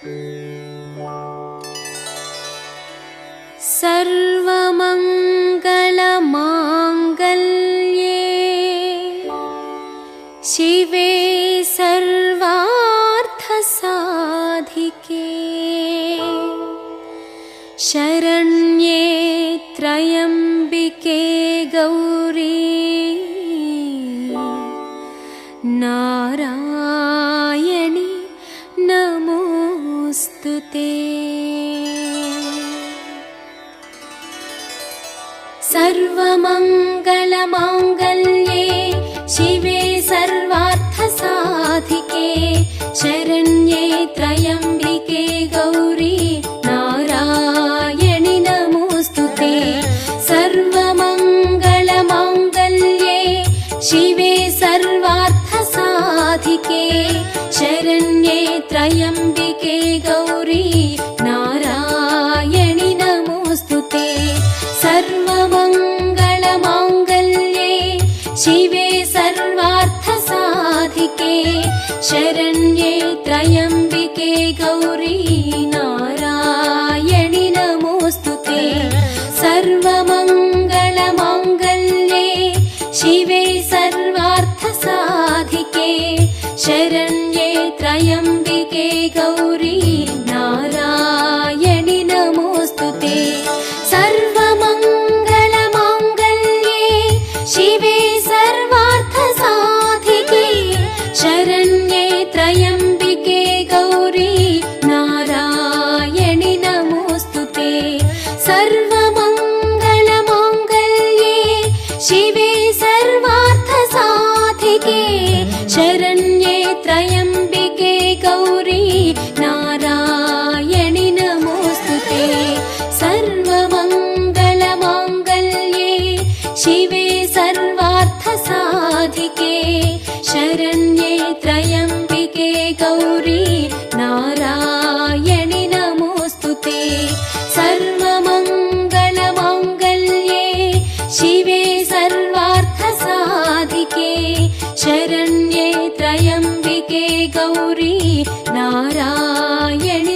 सर्वमङ्गलमाङ्गल्ये शिवे सर्वार्थसाधिके शरण्ये त्र्यम्बिके गौरी नारायणि नमोस्तुते। सर्वमङ्गलमाङ्गल्ये शिवे सर्वार्थसाधिके शरण्ये त्र्यम्बिके गौरी नारायणि नमोस्तुते। सर्वमङ्गलमाङ्गल्ये शिवे सर्वार्थसाधिके शरण्ये त्र्यम्बिके गौरी नारायणि नमोस्तुते। सर्वमङ्गलमाङ्गल्ये शिवे सर्वार्थसाधिके शरण्ये त्र्यम्बिके गौरी नारायणि नमोस्तुते। सर्वमङ्गलमाङ्गल्ये शिवे सर्वार्थसाधिके शरण्ये त्र्यम्बिके गौरी नारायणि नमोस्तुते। सर्वमङ्गलमाङ्गल्ये शिवे सर्वार्थसाधिके शरण्ये त्र्यम्बिके गौरी नारायणि नमोस्तुते। सर्वमङ्गलमाङ्गल्ये शिवे सर्वार्थसाधिके शरण्ये त्र्यम्बिके गौरी नारायणि नमोस्तुते। सर्वमङ्गलमाङ्गल्ये शिवे सर्वार्थसाधिके शरण्ये त्र्यम्बिके गौरी नारायणि नमोस्तुते। सर्वमङ्गलमाङ्गल्ये शिवे सर्वार्थसाधिके शरण्ये त्र्यम्बिके गौरी नारायणि